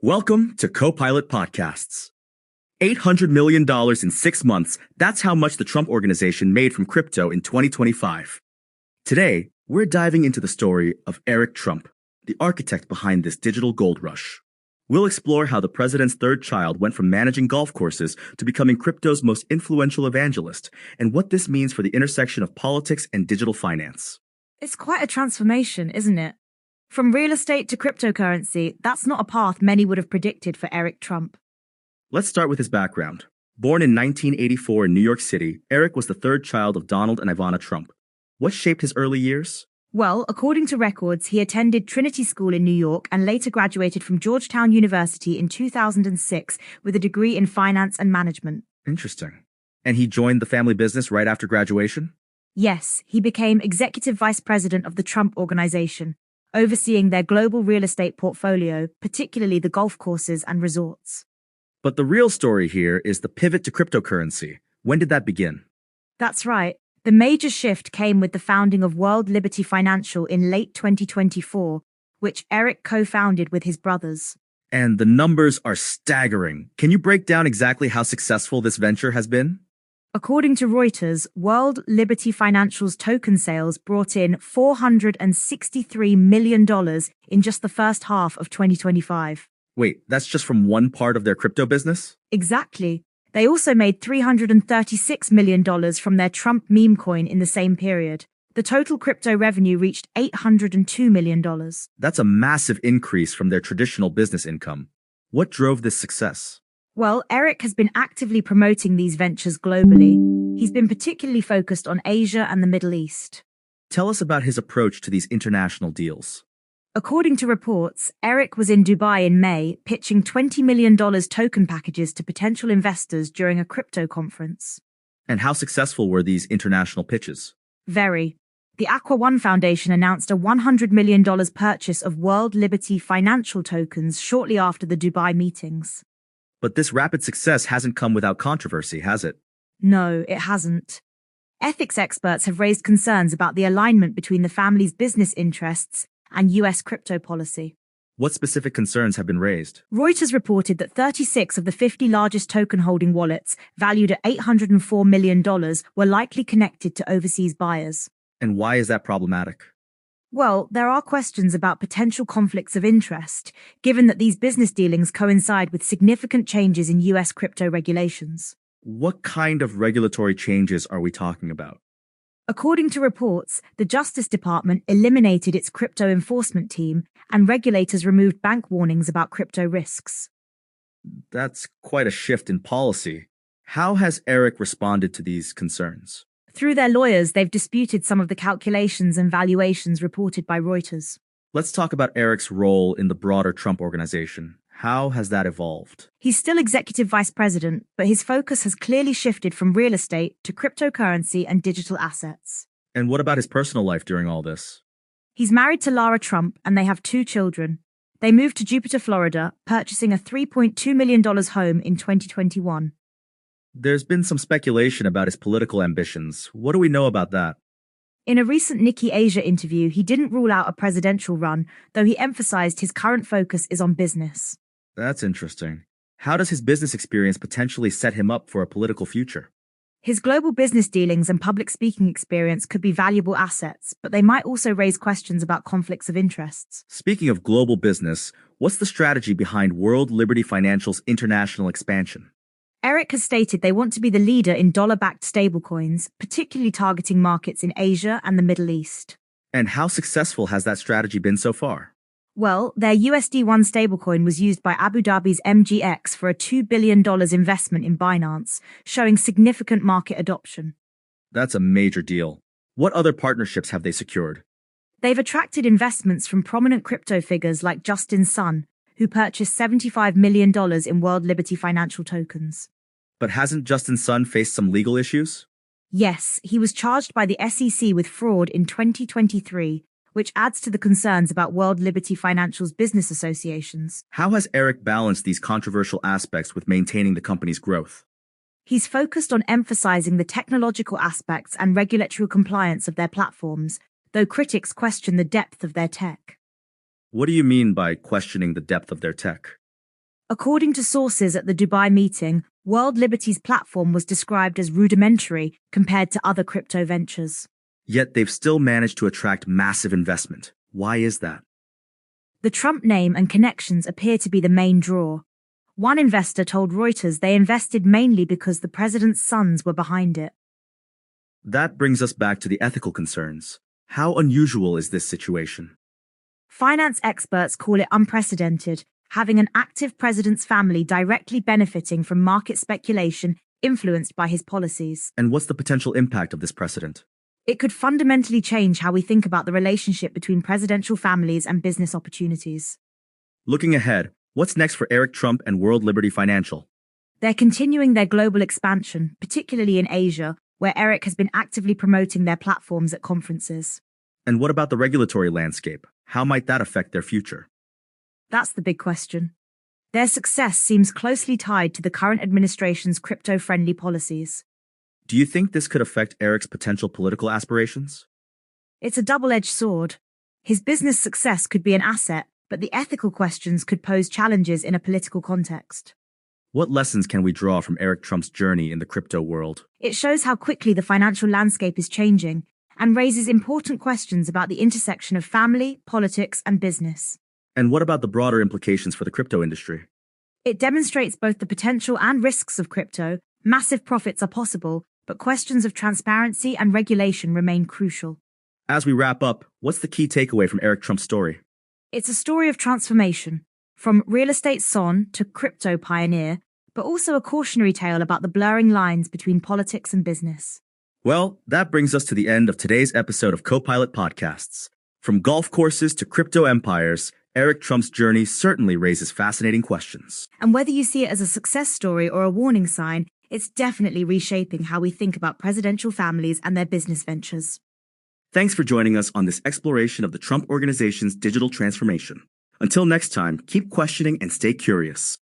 Welcome to Copilot Podcasts. $800 million in 6 months, that's how much the Trump Organization made from crypto in 2025. Today, we're diving into the story of Eric Trump, the architect behind this digital gold rush. We'll explore how the president's third child went from managing golf courses to becoming crypto's most influential evangelist, and what this means for the intersection of politics and digital finance. It's quite a transformation, isn't it? From real estate to cryptocurrency, that's not a path many would have predicted for Eric Trump. Let's start with his background. Born in 1984 in New York City, Eric was the third child of Donald and Ivana Trump. What shaped his early years? Well, according to records, he attended Trinity School in New York and later graduated from Georgetown University in 2006 with a degree in finance and management. Interesting. And he joined the family business right after graduation? Yes, he became executive vice president of the Trump Organization, overseeing their global real estate portfolio, particularly the golf courses and resorts. But the real story here is the pivot to cryptocurrency. When did that begin? That's right. The major shift came with the founding of World Liberty Financial in late 2024, which Eric co-founded with his brothers. And the numbers are staggering. Can you break down exactly how successful this venture has been? According to Reuters, World Liberty Financial's token sales brought in $463 million in just the first half of 2025. Wait, that's just from one part of their crypto business? Exactly. They also made $336 million from their Trump meme coin in the same period. The total crypto revenue reached $802 million. That's a massive increase from their traditional business income. What drove this success? Well, Eric has been actively promoting these ventures globally. He's been particularly focused on Asia and the Middle East. Tell us about his approach to these international deals. According to reports, Eric was in Dubai in May, pitching $20 million token packages to potential investors during a crypto conference. And how successful were these international pitches? Very. The Aqua One Foundation announced a $100 million purchase of World Liberty Financial tokens shortly after the Dubai meetings. But this rapid success hasn't come without controversy, has it? No, it hasn't. Ethics experts have raised concerns about the alignment between the family's business interests and U.S. crypto policy. What specific concerns have been raised? Reuters reported that 36 of the 50 largest token-holding wallets, valued at $804 million, were likely connected to overseas buyers. And why is that problematic? Well, there are questions about potential conflicts of interest, given that these business dealings coincide with significant changes in U.S. crypto regulations. What kind of regulatory changes are we talking about? According to reports, the Justice Department eliminated its crypto enforcement team, and regulators removed bank warnings about crypto risks. That's quite a shift in policy. How has Eric responded to these concerns? Through their lawyers, they've disputed some of the calculations and valuations reported by Reuters. Let's talk about Eric's role in the broader Trump Organization. How has that evolved? He's still executive vice president, but his focus has clearly shifted from real estate to cryptocurrency and digital assets. And what about his personal life during all this? He's married to Lara Trump, and they have 2 children. They moved to Jupiter, Florida, purchasing a $3.2 million home in 2021. There's been some speculation about his political ambitions. What do we know about that? In a recent Nikki Asia interview, he didn't rule out a presidential run, though he emphasized his current focus is on business. That's interesting. How does his business experience potentially set him up for a political future? His global business dealings and public speaking experience could be valuable assets, but they might also raise questions about conflicts of interests. Speaking of global business, what's the strategy behind World Liberty Financial's international expansion? Eric has stated they want to be the leader in dollar-backed stablecoins, particularly targeting markets in Asia and the Middle East. And how successful has that strategy been so far? Well, their USD1 stablecoin was used by Abu Dhabi's MGX for a $2 billion investment in Binance, showing significant market adoption. That's a major deal. What other partnerships have they secured? They've attracted investments from prominent crypto figures like Justin Sun, who purchased $75 million in World Liberty Financial tokens. But hasn't Justin Sun faced some legal issues? Yes, he was charged by the SEC with fraud in 2023, which adds to the concerns about World Liberty Financial's business associations. How has Eric balanced these controversial aspects with maintaining the company's growth? He's focused on emphasizing the technological aspects and regulatory compliance of their platforms, though critics question the depth of their tech. What do you mean by questioning the depth of their tech? According to sources at the Dubai meeting, World Liberty's platform was described as rudimentary compared to other crypto ventures. Yet they've still managed to attract massive investment. Why is that? The Trump name and connections appear to be the main draw. One investor told Reuters they invested mainly because the president's sons were behind it. That brings us back to the ethical concerns. How unusual is this situation? Finance experts call it unprecedented, having an active president's family directly benefiting from market speculation influenced by his policies. And what's the potential impact of this precedent? It could fundamentally change how we think about the relationship between presidential families and business opportunities. Looking ahead, what's next for Eric Trump and World Liberty Financial? They're continuing their global expansion, particularly in Asia, where Eric has been actively promoting their platforms at conferences. And what about the regulatory landscape? How might that affect their future? That's the big question. Their success seems closely tied to the current administration's crypto-friendly policies. Do you think this could affect Eric's potential political aspirations? It's a double-edged sword. His business success could be an asset, but the ethical questions could pose challenges in a political context. What lessons can we draw from Eric Trump's journey in the crypto world? It shows how quickly the financial landscape is changing and raises important questions about the intersection of family, politics, and business. And what about the broader implications for the crypto industry? It demonstrates both the potential and risks of crypto. Massive profits are possible, but questions of transparency and regulation remain crucial. As we wrap up, what's the key takeaway from Eric Trump's story? It's a story of transformation, from real estate son to crypto pioneer, but also a cautionary tale about the blurring lines between politics and business. Well, that brings us to the end of today's episode of Copilot Podcasts. From golf courses to crypto empires, Eric Trump's journey certainly raises fascinating questions. And whether you see it as a success story or a warning sign, it's definitely reshaping how we think about presidential families and their business ventures. Thanks for joining us on this exploration of the Trump Organization's digital transformation. Until next time, keep questioning and stay curious.